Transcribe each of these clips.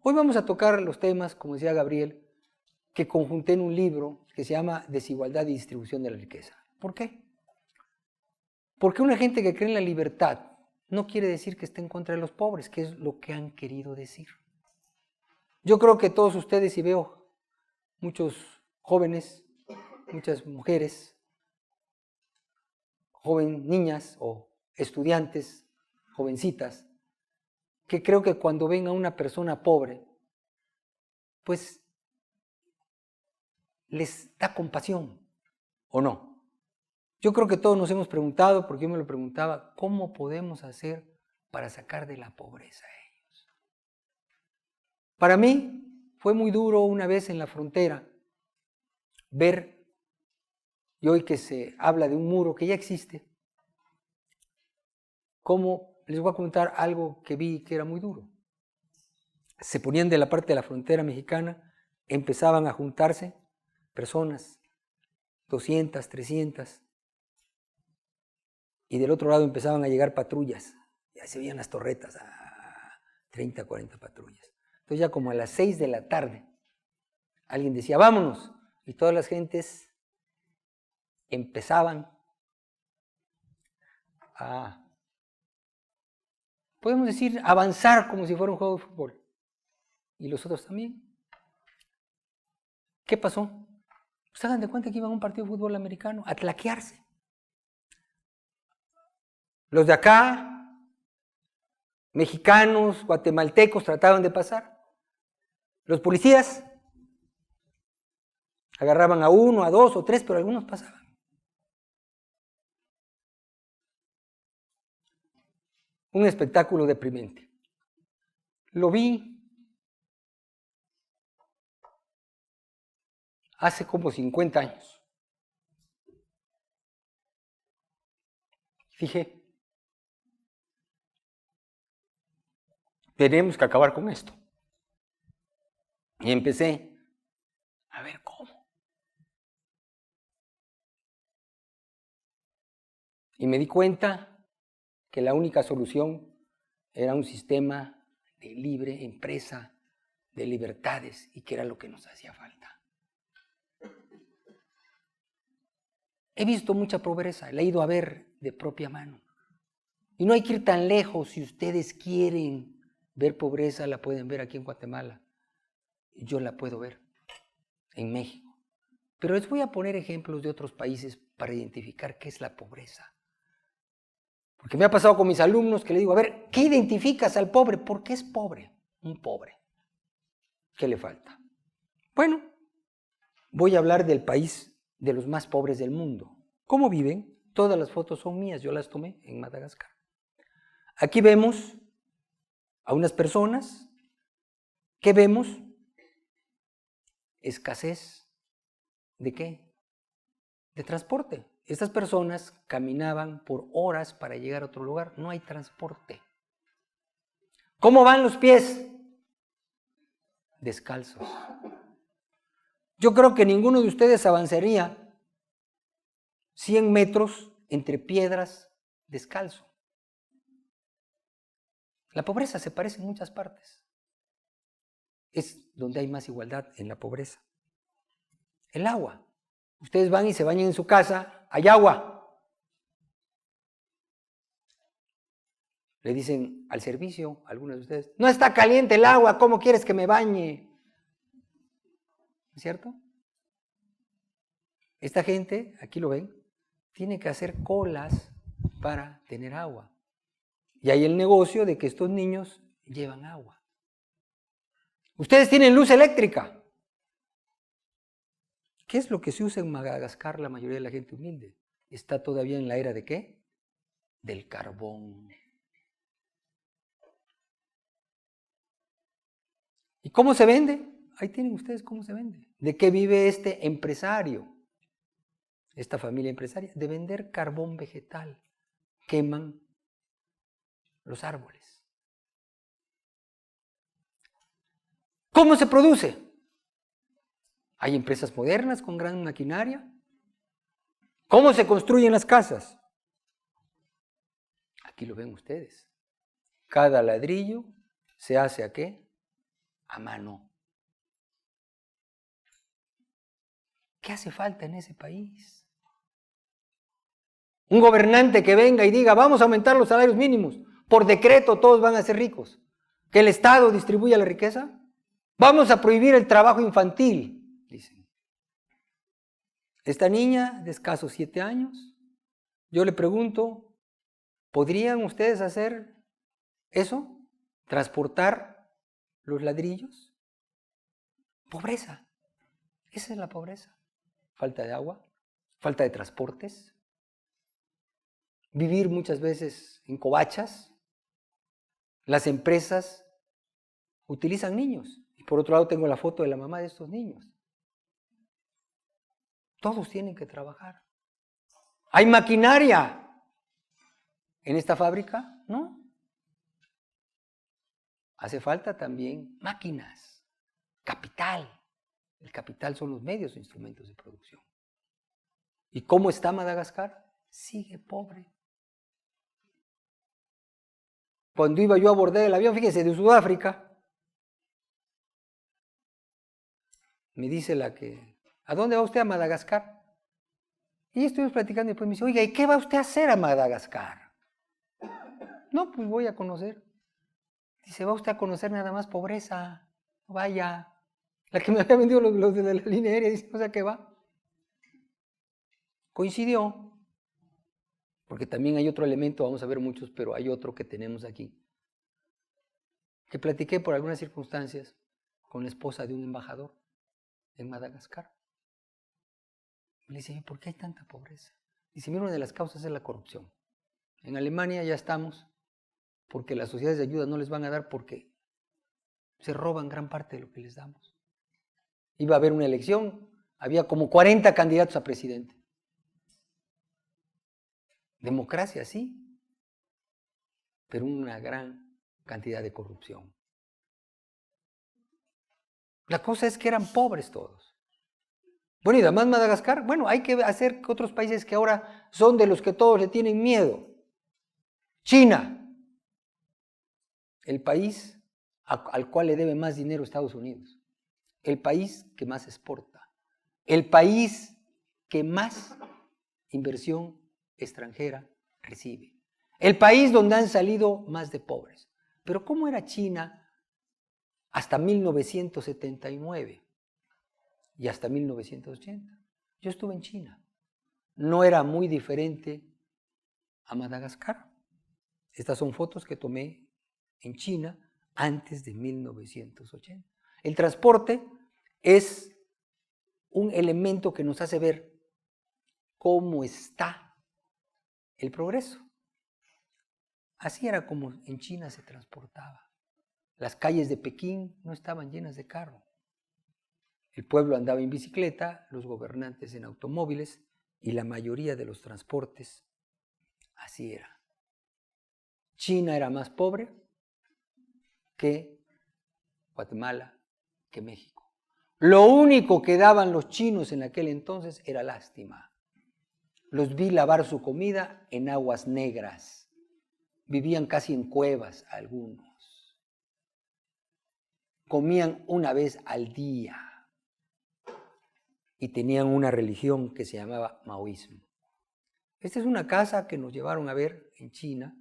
Hoy vamos a tocar los temas, como decía Gabriel, que conjunté en un libro que se llama Desigualdad y distribución de la riqueza. ¿Por qué? Porque una gente que cree en la libertad no quiere decir que esté en contra de los pobres, que es lo que han querido decir. Yo creo que todos ustedes, y veo muchos jóvenes, muchas mujeres, niñas o estudiantes, jovencitas, que creo que cuando ven a una persona pobre, pues les da compasión, ¿o no? Yo creo que todos nos hemos preguntado, porque yo me lo preguntaba, ¿cómo podemos hacer para sacar de la pobreza a ellos? Para mí fue muy duro una vez en la frontera ver, y hoy que se habla de un muro que ya existe, cómo les voy a contar algo que vi que era muy duro. Se ponían de la parte de la frontera mexicana, empezaban a juntarse personas, 200, 300, y del otro lado empezaban a llegar patrullas, ya se veían las torretas, 30, 40 patrullas. Entonces ya como a las 6 de la tarde, alguien decía, vámonos, y todas las gentes empezaban a, podemos decir, avanzar como si fuera un juego de fútbol. Y los otros también. ¿Qué pasó? Pues hagan de cuenta que iban a un partido de fútbol americano a tlaquearse. Los de acá, mexicanos, guatemaltecos, trataban de pasar. Los policías agarraban a uno, a dos o tres, pero algunos pasaban. Un espectáculo deprimente. Lo vi hace como 50 años. Dije, tenemos que acabar con esto. Y empecé a ver cómo. Y me di cuenta que la única solución era un sistema de libre empresa, de libertades, y que era lo que nos hacía falta. He visto mucha pobreza, la he ido a ver de propia mano. Y no hay que ir tan lejos. Si ustedes quieren ver pobreza, la pueden ver aquí en Guatemala. Yo la puedo ver en México. Pero les voy a poner ejemplos de otros países para identificar qué es la pobreza. Porque me ha pasado con mis alumnos que le digo, a ver, ¿qué identificas al pobre? ¿Por qué es pobre? Un pobre. ¿Qué le falta? Bueno, voy a hablar del país de los más pobres del mundo. ¿Cómo viven? Todas las fotos son mías, yo las tomé en Madagascar. Aquí vemos a unas personas. ¿Qué vemos? Escasez. ¿De qué? De transporte. Estas personas caminaban por horas para llegar a otro lugar. No hay transporte. ¿Cómo van los pies? Descalzos. Yo creo que ninguno de ustedes avanzaría 100 metros entre piedras descalzo. La pobreza se parece en muchas partes. Es donde hay más igualdad, en la pobreza. El agua. Ustedes van y se bañan en su casa, hay agua. Le dicen al servicio, algunos de ustedes, no está caliente el agua, ¿cómo quieres que me bañe? ¿Es cierto? Esta gente, aquí lo ven, tiene que hacer colas para tener agua. Y hay el negocio de que estos niños llevan agua. Ustedes tienen luz eléctrica. ¿Qué es lo que se usa en Madagascar la mayoría de la gente humilde? Está todavía en la era ¿de qué? Del carbón. ¿Y cómo se vende? Ahí tienen ustedes cómo se vende. ¿De qué vive este empresario? Esta familia empresaria. De vender carbón vegetal. Queman los árboles. ¿Cómo se produce? Hay empresas modernas con gran maquinaria. ¿Cómo se construyen las casas? Aquí lo ven ustedes. Cada ladrillo se hace ¿a qué? a mano. ¿Qué hace falta en ese país? Un gobernante que venga y diga, vamos a aumentar los salarios mínimos. Por decreto todos van a ser ricos. Que el Estado distribuya la riqueza. Vamos a prohibir el trabajo infantil, dicen. Esta niña de escasos 7 años, yo le pregunto, ¿podrían ustedes hacer eso? ¿Transportar los ladrillos? Pobreza. Esa es la pobreza. Falta de agua, falta de transportes, vivir muchas veces en covachas. Las empresas utilizan niños. Y por otro lado tengo la foto de la mamá de estos niños. Todos tienen que trabajar. ¿Hay maquinaria en esta fábrica? No. Hace falta también máquinas, capital. El capital son los medios e instrumentos de producción. ¿Y cómo está Madagascar? Sigue pobre. Cuando iba yo a abordar el avión, fíjese, de Sudáfrica, me dice la que, ¿a dónde va usted? A Madagascar. Y estuvimos platicando y después me dice, oiga, ¿y qué va usted a hacer a Madagascar? No, pues voy a conocer. Dice, va usted a conocer nada más pobreza. Vaya. La que me había vendido los de la línea aérea, dice, o sea, ¿qué va? Coincidió. Porque también hay otro elemento, vamos a ver muchos, pero hay otro que tenemos aquí. Que platiqué por algunas circunstancias con la esposa de un embajador en Madagascar. Le dice, ¿por qué hay tanta pobreza? Dice, mira, una de las causas es la corrupción. En Alemania ya estamos, porque las sociedades de ayuda no les van a dar porque se roban gran parte de lo que les damos. Iba a haber una elección, había como 40 candidatos a presidente. Democracia, sí, pero una gran cantidad de corrupción. La cosa es que eran pobres todos. Bueno, y además Madagascar, bueno, hay que hacer que otros países que ahora son de los que todos le tienen miedo. China, el país al cual le debe más dinero Estados Unidos. El país que más exporta. El país que más inversión extranjera recibe. El país donde han salido más de pobres. Pero ¿cómo era China hasta 1979 y hasta 1980? Yo estuve en China. No era muy diferente a Madagascar. Estas son fotos que tomé en China antes de 1980. El transporte es un elemento que nos hace ver cómo está el progreso. Así era como en China se transportaba. Las calles de Pekín no estaban llenas de carro. El pueblo andaba en bicicleta, los gobernantes en automóviles y la mayoría de los transportes así era. China era más pobre que Guatemala, que México. Lo único que daban los chinos en aquel entonces era lástima. Los vi lavar su comida en aguas negras. Vivían casi en cuevas algunos. Comían una vez al día. Y tenían una religión que se llamaba maoísmo. Esta es una casa que nos llevaron a ver en China.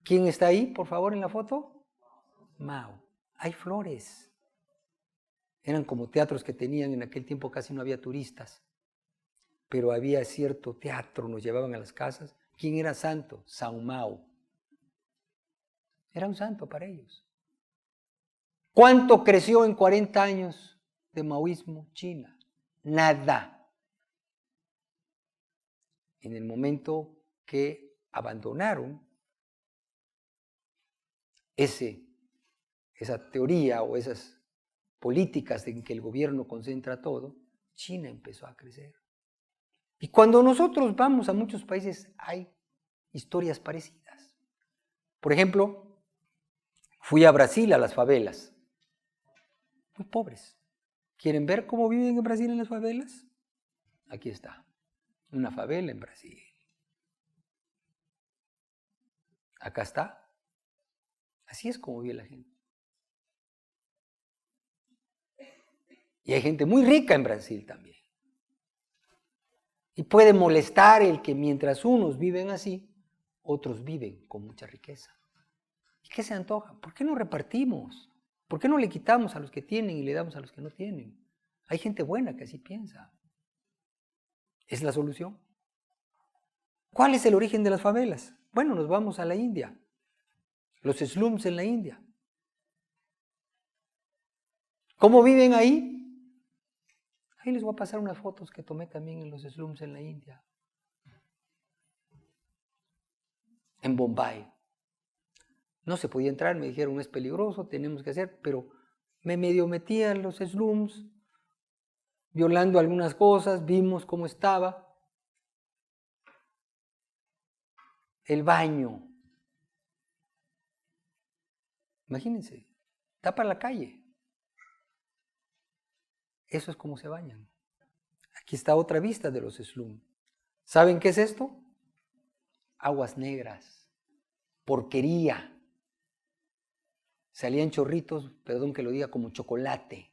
¿Quién está ahí, por favor, en la foto? Mao. Hay flores. Eran como teatros que tenían en aquel tiempo, casi no había turistas. Pero había cierto teatro, nos llevaban a las casas. ¿Quién era santo? San Mao. Era un santo para ellos. ¿Cuánto creció en 40 años de maoísmo China? Nada. En el momento que abandonaron esa teoría o esas políticas en que el gobierno concentra todo, China empezó a crecer. Y cuando nosotros vamos a muchos países hay historias parecidas. Por ejemplo, fui a Brasil, a las favelas. Muy pobres. ¿Quieren ver cómo viven en Brasil en las favelas? Aquí está. Una favela en Brasil. Acá está. Así es como vive la gente. Y hay gente muy rica en Brasil también. Y puede molestar el que mientras unos viven así, otros viven con mucha riqueza. ¿Y qué se antoja? ¿Por qué no repartimos? ¿Por qué no le quitamos a los que tienen y le damos a los que no tienen? Hay gente buena que así piensa. ¿Es la solución? ¿Cuál es el origen de las favelas? Bueno, nos vamos a la India. Los slums en la India. ¿Cómo viven ahí? Ahí les voy a pasar unas fotos que tomé también en los slums en la India. En Bombay. No se podía entrar, me dijeron es peligroso, tenemos que hacer, pero me medio metí a los slums, violando algunas cosas, vimos cómo estaba. El baño. Imagínense, tapa la calle. Eso es como se bañan. Aquí está otra vista de los slums. ¿Saben qué es esto? Aguas negras, porquería. Salían chorritos, perdón que lo diga, como chocolate.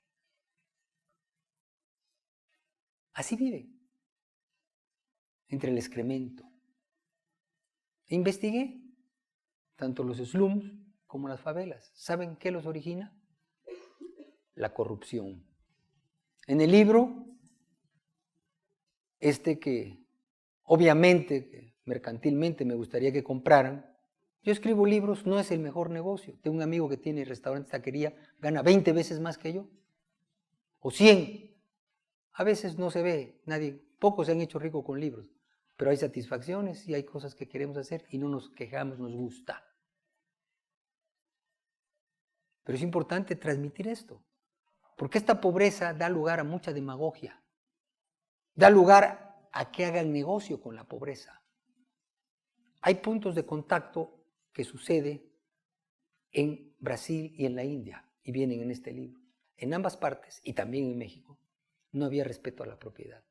Así viven, entre el excremento. Investigué tanto los slums como las favelas. ¿Saben qué los origina? La corrupción. En el libro, que obviamente, mercantilmente me gustaría que compraran, yo escribo libros, no es el mejor negocio. Tengo un amigo que tiene restaurante, taquería, gana 20 veces más que yo, o 100. A veces no se ve, pocos se han hecho ricos con libros, pero hay satisfacciones y hay cosas que queremos hacer y no nos quejamos, nos gusta. Pero es importante transmitir esto, porque esta pobreza da lugar a mucha demagogia, da lugar a que hagan negocio con la pobreza. Hay puntos de contacto que sucede en Brasil y en la India, y vienen en este libro. En ambas partes, y también en México, no había respeto a la propiedad.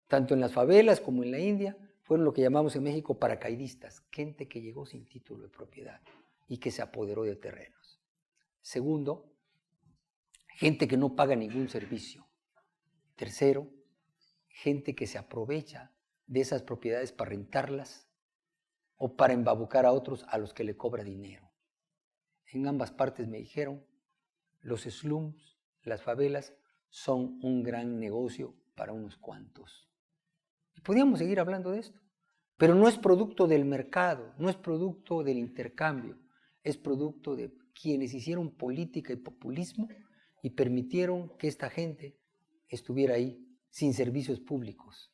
Tanto en las favelas como en la India, fueron lo que llamamos en México paracaidistas, gente que llegó sin título de propiedad y que se apoderó de terrenos. Segundo, gente que no paga ningún servicio. Tercero, gente que se aprovecha de esas propiedades para rentarlas o para embabucar a otros a los que le cobra dinero. En ambas partes me dijeron, los slums, las favelas, son un gran negocio para unos cuantos. Y podíamos seguir hablando de esto, pero no es producto del mercado, no es producto del intercambio, es producto de quienes hicieron política y populismo y permitieron que esta gente estuviera ahí sin servicios públicos.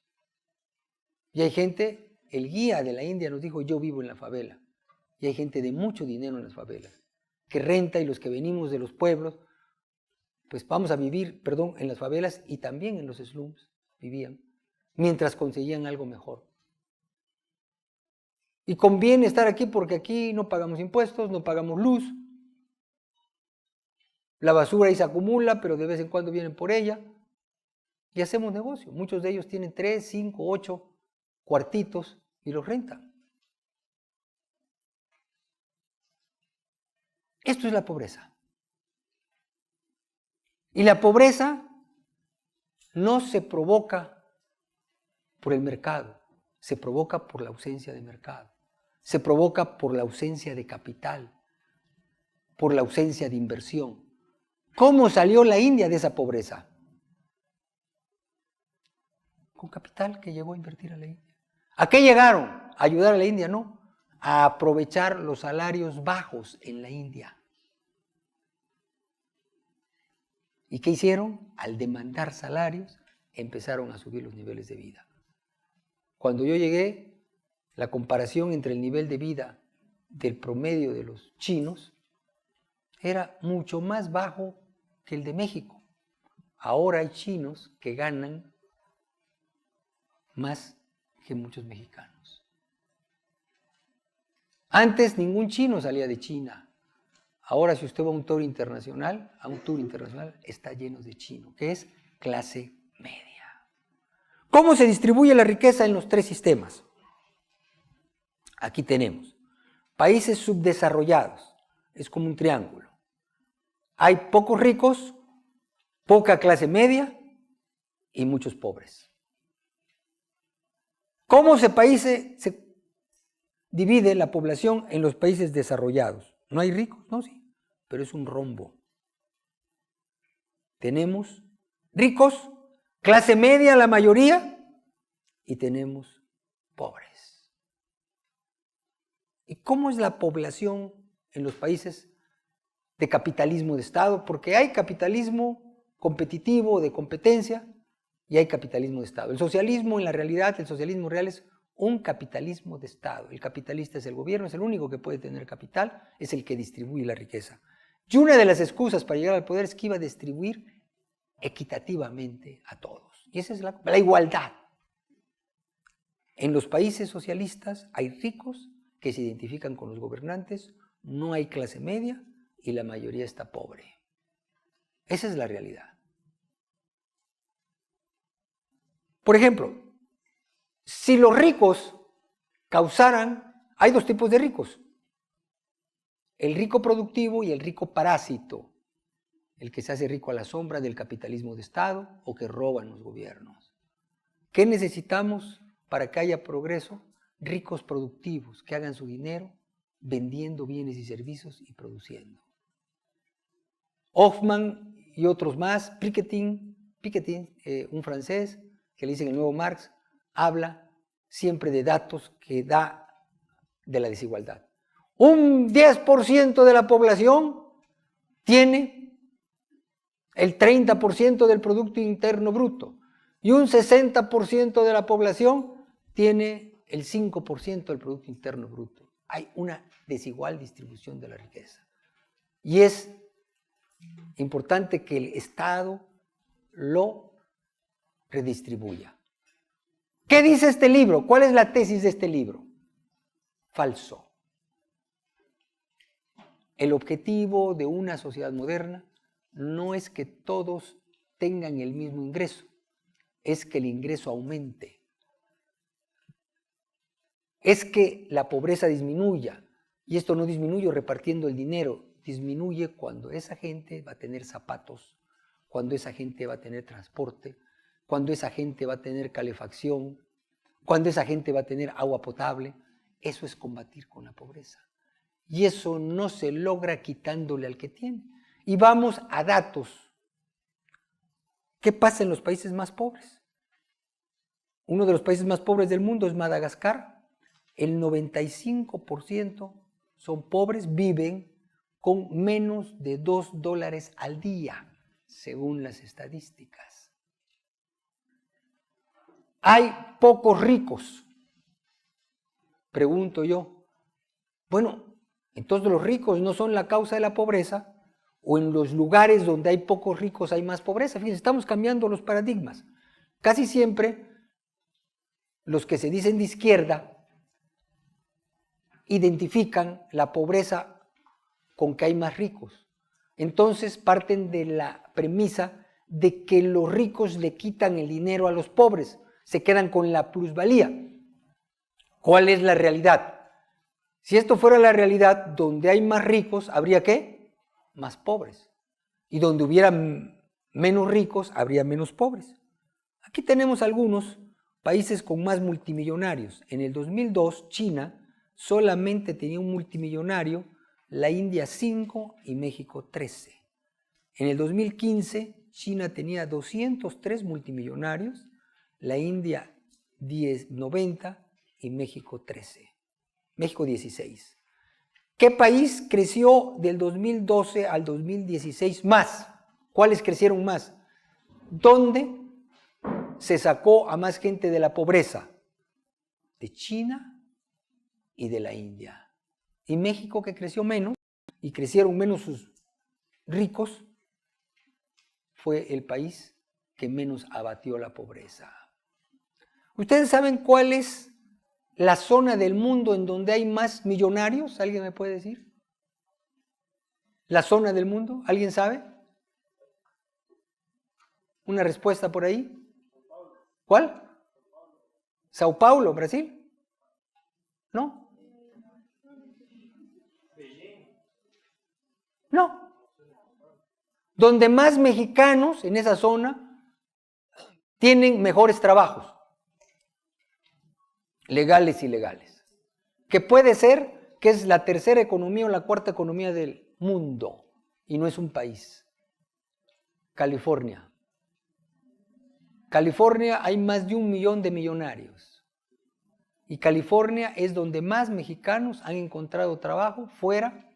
Y hay gente, el guía de la India nos dijo, yo vivo en la favela. Y hay gente de mucho dinero en las favelas, que renta, y los que venimos de los pueblos, pues vamos a vivir, en las favelas y también en los slums vivían, mientras conseguían algo mejor. Y conviene estar aquí porque aquí no pagamos impuestos, no pagamos luz. La basura ahí se acumula, pero de vez en cuando vienen por ella. Y hacemos negocio. Muchos de ellos tienen 3, 5, 8 cuartitos y los rentan. Esto es la pobreza. Y la pobreza no se provoca por el mercado, se provoca por la ausencia de mercado, se provoca por la ausencia de capital, por la ausencia de inversión. ¿Cómo salió la India de esa pobreza? Con capital que llegó a invertir a la India. ¿A qué llegaron? ¿A ayudar a la India? No, a aprovechar los salarios bajos en la India. ¿Y qué hicieron? Al demandar salarios, empezaron a subir los niveles de vida. Cuando yo llegué, la comparación entre el nivel de vida del promedio de los chinos era mucho más bajo que el de México. Ahora hay chinos que ganan más que muchos mexicanos. Antes ningún chino salía de China. Ahora si usted va a un tour internacional, está lleno de chino, que es clase media. ¿Cómo se distribuye la riqueza en los 3 sistemas? Aquí tenemos países subdesarrollados, es como un triángulo. Hay pocos ricos poca clase media y muchos pobres. ¿Cómo se divide la población en los países desarrollados? ¿No hay ricos? No, sí, pero es un rombo. Tenemos ricos, clase media la mayoría, y tenemos pobres. ¿Y cómo es la población en los países de capitalismo de Estado? Porque hay capitalismo competitivo, de competencia, y hay capitalismo de Estado. El socialismo, en la realidad, el socialismo real es un capitalismo de Estado. El capitalista es el gobierno, es el único que puede tener capital, es el que distribuye la riqueza. Y una de las excusas para llegar al poder es que iba a distribuir equitativamente a todos. Y esa es la igualdad. En los países socialistas hay ricos que se identifican con los gobernantes, no hay clase media y la mayoría está pobre. Esa es la realidad. Por ejemplo, si los ricos causaran, hay dos tipos de ricos, el rico productivo y el rico parásito, el que se hace rico a la sombra del capitalismo de Estado o que roban los gobiernos. ¿Qué necesitamos para que haya progreso? Ricos productivos que hagan su dinero vendiendo bienes y servicios y produciendo. Hoffman y otros más, Piketty, un francés que le dicen el nuevo Marx, habla siempre de datos que da de la desigualdad. Un 10% de la población tiene el 30% del Producto Interno Bruto y un 60% de la población tiene el 5% del Producto Interno Bruto. Hay una desigual distribución de la riqueza. Y es importante que el Estado lo redistribuya. ¿Qué dice este libro? ¿Cuál es la tesis de este libro? Falso. El objetivo de una sociedad moderna no es que todos tengan el mismo ingreso, es que el ingreso aumente. Es que la pobreza disminuya, y esto no disminuye repartiendo el dinero, disminuye cuando esa gente va a tener zapatos, cuando esa gente va a tener transporte, cuando esa gente va a tener calefacción, cuando esa gente va a tener agua potable. Eso es combatir con la pobreza. Y eso no se logra quitándole al que tiene. Y vamos a datos. ¿Qué pasa en los países más pobres? Uno de los países más pobres del mundo es Madagascar. El 95% son pobres, viven con menos de $2 al día, según las estadísticas. Hay pocos ricos. Pregunto yo, bueno, entonces los ricos no son la causa de la pobreza, o en los lugares donde hay pocos ricos hay más pobreza. Fíjense, estamos cambiando los paradigmas. Casi siempre los que se dicen de izquierda identifican la pobreza con que hay más ricos. Entonces parten de la premisa de que los ricos le quitan el dinero a los pobres, se quedan con la plusvalía. ¿Cuál es la realidad? Si esto fuera la realidad, donde hay más ricos, ¿habría qué? Más pobres. Y donde hubiera menos ricos, habría menos pobres. Aquí tenemos algunos países con más multimillonarios. En el 2002, China solamente tenía un multimillonario, la India 5 y México 13. En el 2015, China tenía 203 multimillonarios, la India 90 y México 13. México 16. ¿Qué país creció del 2012 al 2016 más? ¿Cuáles crecieron más? ¿Dónde se sacó a más gente de la pobreza? De China y de la India. Y México, que creció menos, y crecieron menos sus ricos, fue el país que menos abatió la pobreza. ¿Ustedes saben cuál es la zona del mundo en donde hay más millonarios? ¿Alguien me puede decir? ¿La zona del mundo? ¿Alguien sabe? ¿Una respuesta por ahí? ¿Cuál? ¿Sao Paulo, Brasil? ¿No? No. donde más mexicanos en esa zona tienen mejores trabajos, legales y ilegales, que puede ser que es la tercera economía o la cuarta economía del mundo, y no es un país. California. California hay más de 1 millón de millonarios, y California es donde más mexicanos han encontrado trabajo fuera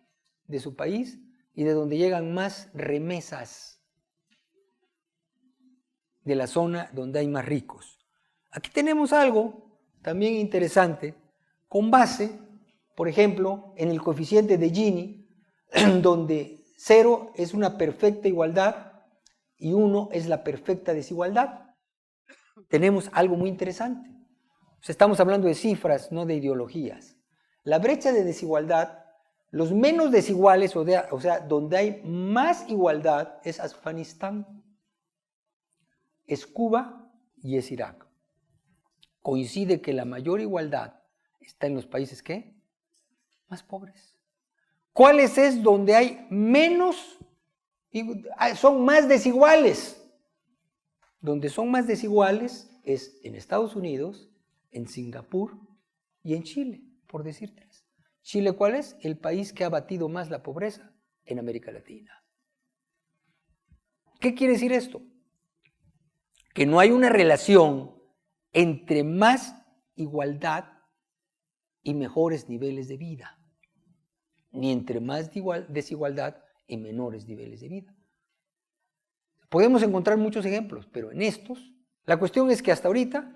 de su país y de donde llegan más remesas de la zona donde hay más ricos. Aquí tenemos algo también interesante, con base, por ejemplo, en el coeficiente de Gini, donde 0 es una perfecta igualdad y 1 es la perfecta desigualdad. Tenemos algo muy interesante. O sea, estamos hablando de cifras, no de ideologías. La brecha de desigualdad, los menos desiguales, o sea, donde hay más igualdad, es Afganistán, es Cuba y es Irak. Coincide que la mayor igualdad está en los países, ¿qué? Más pobres. ¿Cuáles es donde hay menos, son más desiguales? Donde son más desiguales es en Estados Unidos, en Singapur y en Chile, por decir tres. ¿Chile cuál es? El país que ha batido más la pobreza en América Latina. ¿Qué quiere decir esto? Que no hay una relación entre más igualdad y mejores niveles de vida, ni entre más desigualdad y menores niveles de vida. Podemos encontrar muchos ejemplos, pero en estos, la cuestión es que hasta ahorita,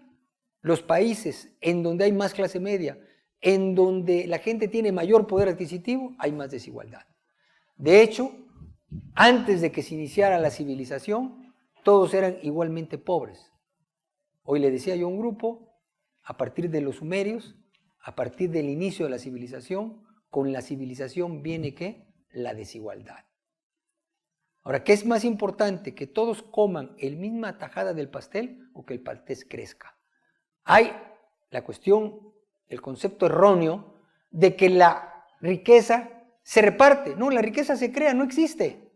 los países en donde hay más clase media, en donde la gente tiene mayor poder adquisitivo, hay más desigualdad. De hecho, antes de que se iniciara la civilización, todos eran igualmente pobres. Hoy le decía yo a un grupo, a partir de los sumerios, a partir del inicio de la civilización, con la civilización viene ¿qué? La desigualdad. Ahora, ¿qué es más importante? ¿Que todos coman la misma tajada del pastel o que el pastel crezca? Hay la cuestión, el concepto erróneo de que la riqueza se reparte. No, la riqueza se crea, no existe.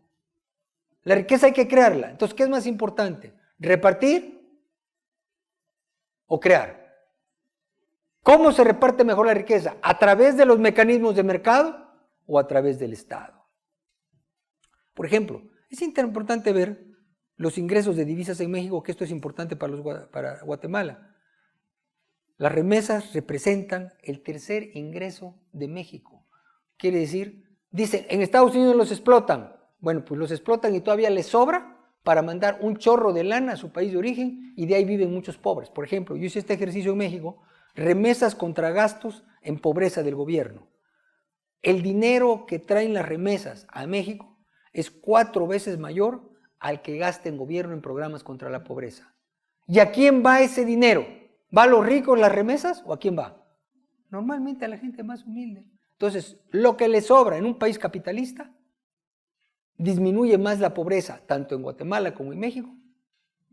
La riqueza hay que crearla. Entonces, ¿qué es más importante? ¿Repartir o crear? ¿Cómo se reparte mejor la riqueza? ¿A través de los mecanismos de mercado o a través del Estado? Por ejemplo, es importante ver los ingresos de divisas en México, que esto es importante para Guatemala. Las remesas representan el tercer ingreso de México. Quiere decir, dicen, en Estados Unidos los explotan. Bueno, pues los explotan y todavía les sobra para mandar un chorro de lana a su país de origen y de ahí viven muchos pobres. Por ejemplo, yo hice este ejercicio en México, remesas contra gastos en pobreza del gobierno. El dinero que traen las remesas a México es 4 veces mayor al que gasta el gobierno en programas contra la pobreza. ¿Y a quién va ese dinero? ¿Va a los ricos las remesas o a quién va? Normalmente a la gente más humilde. Entonces, lo que le sobra en un país capitalista disminuye más la pobreza, tanto en Guatemala como en México,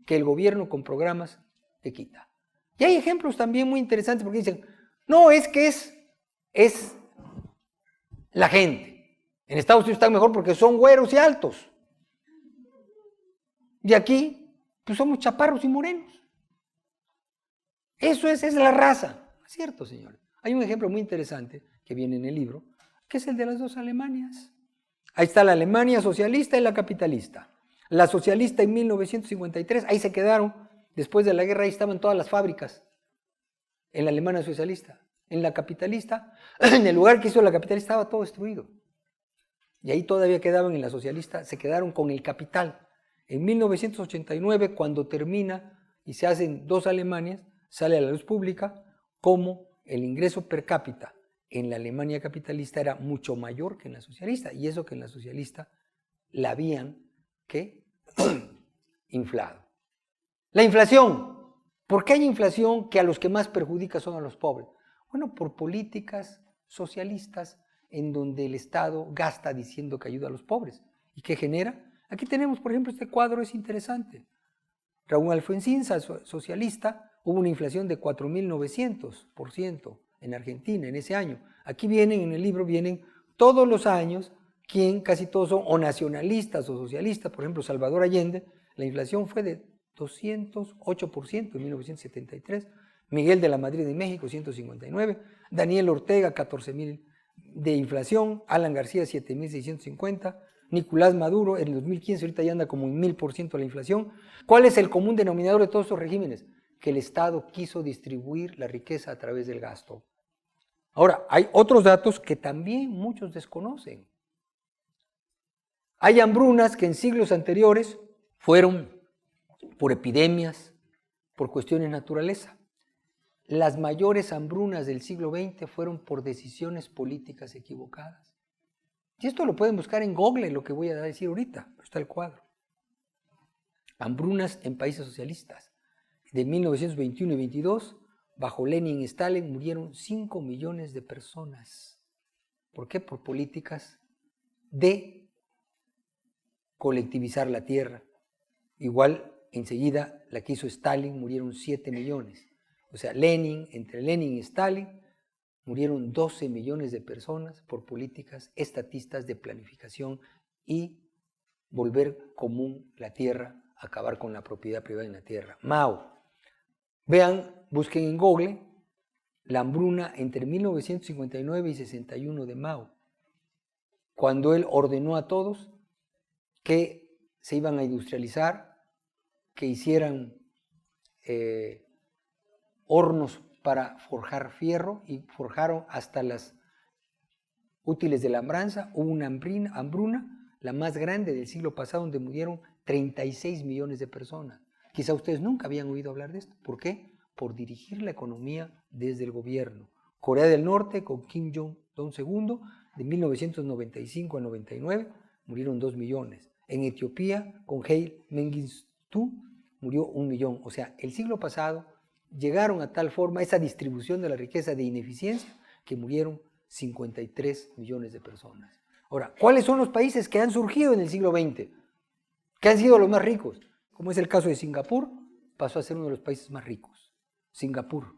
que el gobierno con programas te quita. Y hay ejemplos también muy interesantes porque dicen, no, es que es la gente. En Estados Unidos están mejor porque son güeros y altos. Y aquí, pues somos chaparros y morenos. Eso es la raza. ¿Es cierto, señores? Hay un ejemplo muy interesante que viene en el libro, que es el de las dos Alemanias. Ahí está la Alemania socialista y la capitalista. La socialista en 1953, ahí se quedaron, después de la guerra, ahí estaban todas las fábricas, en la Alemania socialista. En la capitalista, en el lugar que hizo la capitalista estaba todo destruido. Y ahí todavía quedaban en la socialista, se quedaron con el capital. En 1989, cuando termina y se hacen dos Alemanias, sale a la luz pública como el ingreso per cápita en la Alemania capitalista era mucho mayor que en la socialista, y eso que en la socialista la habían ¿qué? Inflado. La inflación. ¿Por qué hay inflación que a los que más perjudica son a los pobres? Bueno, por políticas socialistas en donde el Estado gasta diciendo que ayuda a los pobres. ¿Y qué genera? Aquí tenemos, por ejemplo, este cuadro es interesante. Raúl Alfonsín, socialista, hubo una inflación de 4.900% en Argentina en ese año. Aquí vienen, en el libro, vienen todos los años quien casi todos son o nacionalistas o socialistas. Por ejemplo, Salvador Allende, la inflación fue de 208% en 1973, Miguel de la Madrid en México 159, Daniel Ortega 14.000 de inflación, Alan García 7.650, Nicolás Maduro en el 2015 ahorita ya anda como en 1.000% la inflación. ¿Cuál es el común denominador de todos estos regímenes? Que el Estado quiso distribuir la riqueza a través del gasto. Ahora, hay otros datos que también muchos desconocen. Hay hambrunas que en siglos anteriores fueron por epidemias, por cuestiones de naturaleza. Las mayores hambrunas del siglo XX fueron por decisiones políticas equivocadas. Y esto lo pueden buscar en Google, lo que voy a decir ahorita, está el cuadro. Hambrunas en países socialistas. De 1921 y 22, bajo Lenin y Stalin, murieron 5 millones de personas. ¿Por qué? Por políticas de colectivizar la tierra. Igual, enseguida, la que hizo Stalin, murieron 7 millones. O sea, entre Lenin y Stalin, murieron 12 millones de personas por políticas estatistas de planificación y volver común la tierra, acabar con la propiedad privada en la tierra. Mao. Vean, busquen en Google la hambruna entre 1959 y 61 de Mao, cuando él ordenó a todos que se iban a industrializar, que hicieran hornos para forjar fierro y forjaron hasta las útiles de labranza. Hubo una hambruna, la más grande del siglo pasado, donde murieron 36 millones de personas. Quizá ustedes nunca habían oído hablar de esto. ¿Por qué? Por dirigir la economía desde el gobierno. Corea del Norte, con Kim Jong-un II, de 1995 a 99, murieron 2 millones. En Etiopía, con Haile Mengistu, murió 1 millón. O sea, el siglo pasado llegaron a tal forma esa distribución de la riqueza de ineficiencia que murieron 53 millones de personas. Ahora, ¿cuáles son los países que han surgido en el siglo XX? Que han sido los más ricos. Como es el caso de Singapur, pasó a ser uno de los países más ricos. Singapur.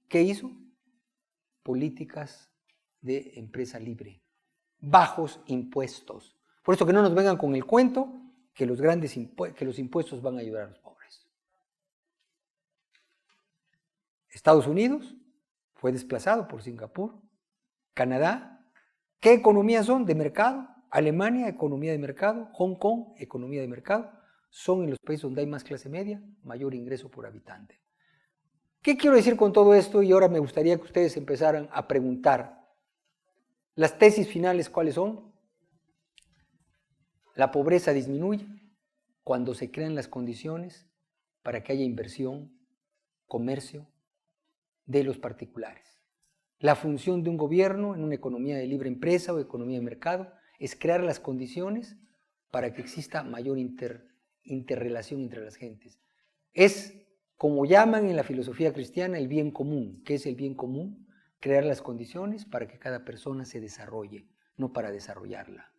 ¿Qué hizo? Políticas de empresa libre. Bajos impuestos. Por eso que no nos vengan con el cuento que los impuestos van a ayudar a los pobres. Estados Unidos fue desplazado por Singapur. Canadá, ¿qué economías son? De mercado. Alemania, economía de mercado. Hong Kong, economía de mercado. Son en los países donde hay más clase media, mayor ingreso por habitante. ¿Qué quiero decir con todo esto? Y ahora me gustaría que ustedes empezaran a preguntar. Las tesis finales, ¿cuáles son? La pobreza disminuye cuando se crean las condiciones para que haya inversión, comercio de los particulares. La función de un gobierno en una economía de libre empresa o economía de mercado es crear las condiciones para que exista mayor interrelación entre las gentes. Es, como llaman en la filosofía cristiana, el bien común. ¿Qué es el bien común? Crear las condiciones para que cada persona se desarrolle, no para desarrollarla.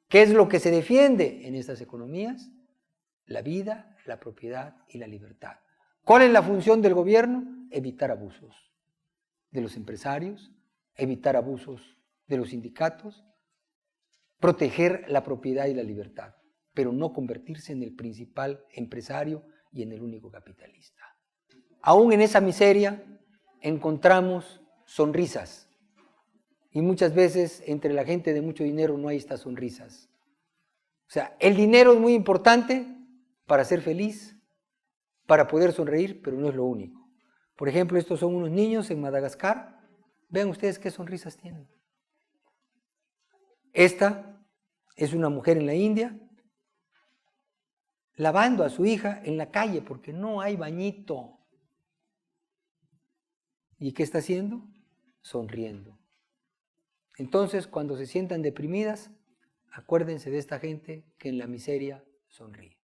¿Qué es lo que se defiende en estas economías? La vida, la propiedad y la libertad. ¿Cuál es la función del gobierno? Evitar abusos de los empresarios, evitar abusos de los sindicatos, proteger la propiedad y la libertad, pero no convertirse en el principal empresario y en el único capitalista. Aún en esa miseria encontramos sonrisas y muchas veces entre la gente de mucho dinero no hay estas sonrisas. O sea, el dinero es muy importante para ser feliz, para poder sonreír, pero no es lo único. Por ejemplo, estos son unos niños en Madagascar. Vean ustedes qué sonrisas tienen. Esta es una mujer en la India lavando a su hija en la calle porque no hay bañito. ¿Y qué está haciendo? Sonriendo. Entonces, cuando se sientan deprimidas, acuérdense de esta gente que en la miseria sonríe.